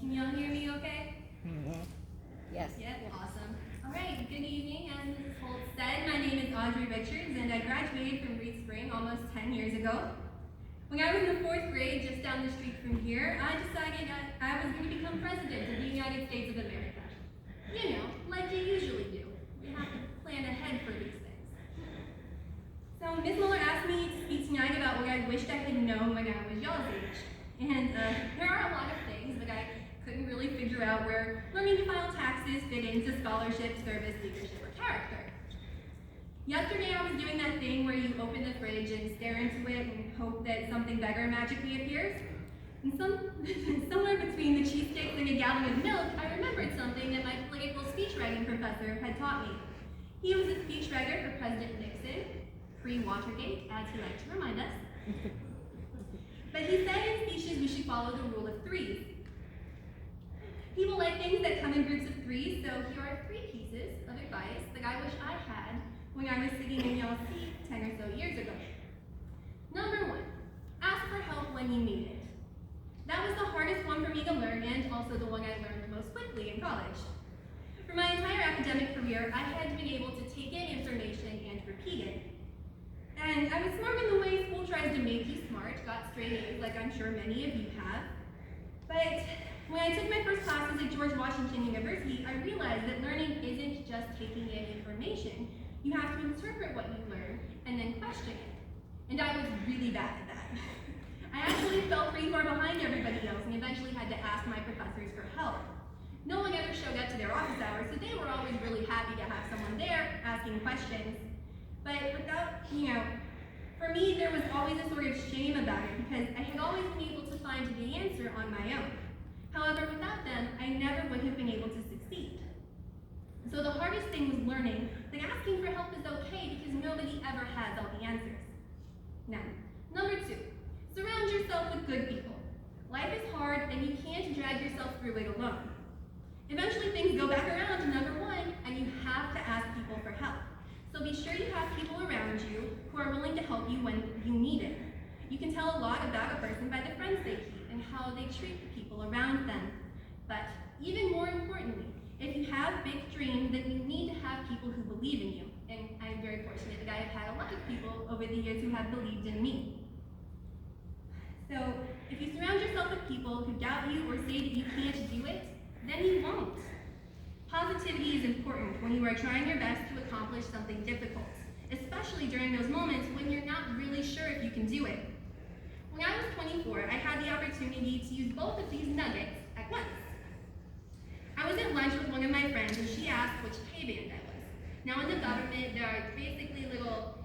Can y'all hear me okay? Yes. Yep, awesome. All right, good evening. As Mrs. Holt said, my name is Audrey Richards, and I graduated from Reed Spring almost 10 years ago. When I was in the 4th grade, just down the street from here, I decided I was going to become president of the United States of America. You know, like you usually do. You have to plan ahead for these things. So Ms. Muller asked me to speak tonight about what I wished I had known when I was y'all's age. And there are a lot of things, but I couldn't really figure out where learning to file taxes fit into scholarship, service, leadership, or character. Yesterday I was doing that thing where you open the fridge and stare into it and hope that something better magically appears. And somewhere between the cheesesteaks and a gallon of milk, I remembered something that my political speech writing professor had taught me. He was a speechwriter for President Nixon, pre-Watergate, as he liked to remind us. But he said in speeches we should follow the rule of threes. People like things that come in groups of threes, so here are 3 pieces of advice that I wish I had when I was sitting in y'all's seat 10 or so years ago. Number 1, ask for help when you need it. That was the hardest one for me to learn, and also the one I learned most quickly in college. For my entire academic career, I had been able to take in information and repeat it. And I was smart in the way school tries to make you smart, got straight A's like I'm sure many of you have. But when I took my first classes at George Washington University, I realized that learning isn't just taking in information. You have to interpret what you learn and then question it. And I was really bad at that. I actually fell pretty far behind everybody else and eventually had to ask my professors for help. No one ever showed up to their office hours, so they were always really happy to have someone there asking questions. But without, for me, there was always a sort of shame about it because I had always been able to find the answer on my own. However, without them, I never would have been able to succeed. So the hardest thing was learning that asking for help is okay because nobody ever has all the answers. Now, number 2, surround yourself with good people. Life is hard and you can't drag yourself through it alone. Eventually things go back around to number 1 and you have to ask people for help. So be sure you have people around you who are willing to help you when you need it. You can tell a lot about a person by the friends they keep and how they treat the people around them. But even more importantly, if you have big dreams, then you need to have people who believe in you. And I'm very fortunate that I've had a lot of people over the years who have believed in me. So if you surround yourself with people who doubt you or say that you can't do it, then you won't. Positivity is important when you are trying your best to accomplish something difficult, especially during those moments when you're not really sure if you can do it. When I was 24, I had the opportunity to use both of these nuggets at once. I was at lunch with one of my friends and she asked which pay band I was. Now in the government, there are basically little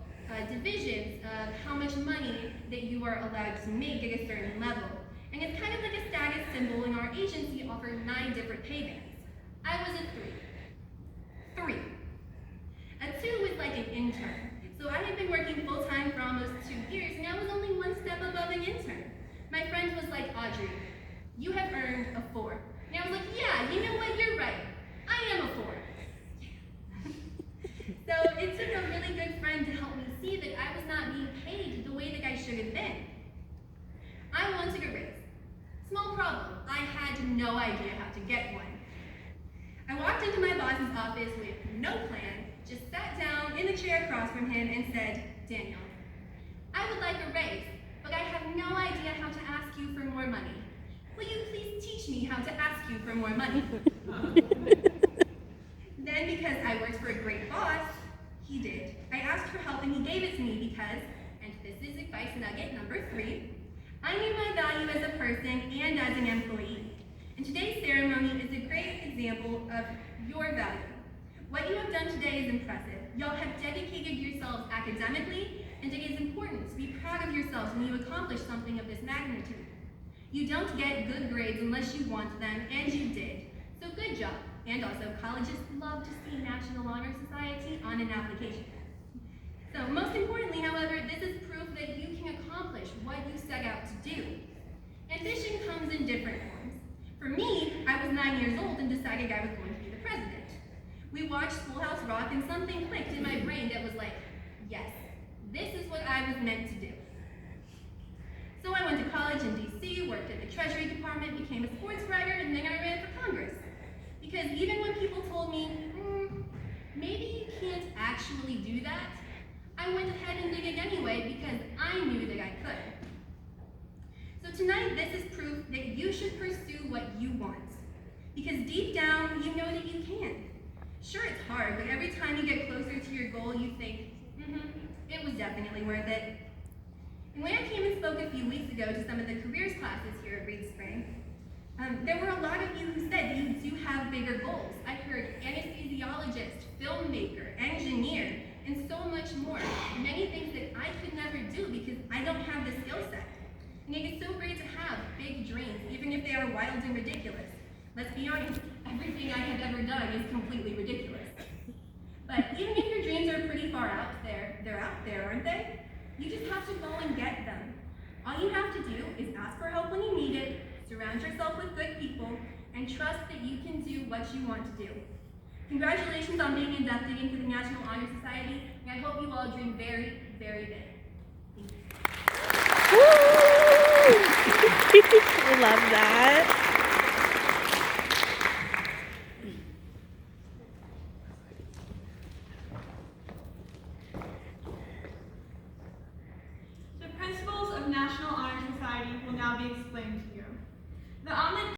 divisions of how much money that you are allowed to make at a certain level. And it's kind of like a status symbol, and our agency offered 9 different pay bands. I was a 3. A 2 was like an intern. So I had been working full-time for almost 2 years, and I was only 1 step above an intern. My friend was like, Audrey, you have earned a 4. And I was like, yeah, you know what, you're right. I am a 4. So it took a really good friend to help me see that I was not being paid the way that I should have been. I wanted a raise. Small problem, I had no idea how to get one. I walked into my boss's office with no plan, just sat down in the chair across from him and said, Daniel, I would like a raise, but I have no idea how to ask you for more money. Will you please teach me how to ask you for more money? Then, because I worked for a great boss, he did. I asked for help and he gave it to me because, and this is advice nugget number 3, I knew my value as a person and as an employee. And today's ceremony is a great example of your value. What you have done today is impressive. Y'all have dedicated yourselves academically, and it is important to be proud of yourselves when you accomplish something of this magnitude. You don't get good grades unless you want them, and you did. So good job. And also, colleges love to see National Honor Society on an application. So most importantly, however, this is proof that you can accomplish what you set out to do. Ambition comes in different forms. For me, I was 9 years old and decided I was going to be the president. We watched Schoolhouse Rock and something clicked in my brain that was like, yes, this is what I was meant to do. So I went to college in DC, worked at the Treasury Department, became a sports writer, and then I ran for Congress. Because even when people told me, maybe you can't actually do that, I went ahead and did it anyway because I knew that I could. So tonight, this is proof that you should pursue what you want. Because deep down, you know that you can. Sure, it's hard, but every time you get closer to your goal, you think, it was definitely worth it. And when I came and spoke a few weeks ago to some of the careers classes here at Reed Spring, there were a lot of you who said you do have bigger goals. I heard anesthesiologist, filmmaker, engineer, and so much more. Many things that I could never do because I don't have the skill set. And it is so great to have big dreams, even if they are wild and ridiculous. Let's be honest, everything I have ever done is completely ridiculous. But even if your dreams are pretty far out there, they're out there, aren't they? You just have to go and get them. All you have to do is ask for help when you need it, surround yourself with good people, and trust that you can do what you want to do. Congratulations on being inducted into the National Honor Society, and I hope you all dream very, very big. Thank you. I love that.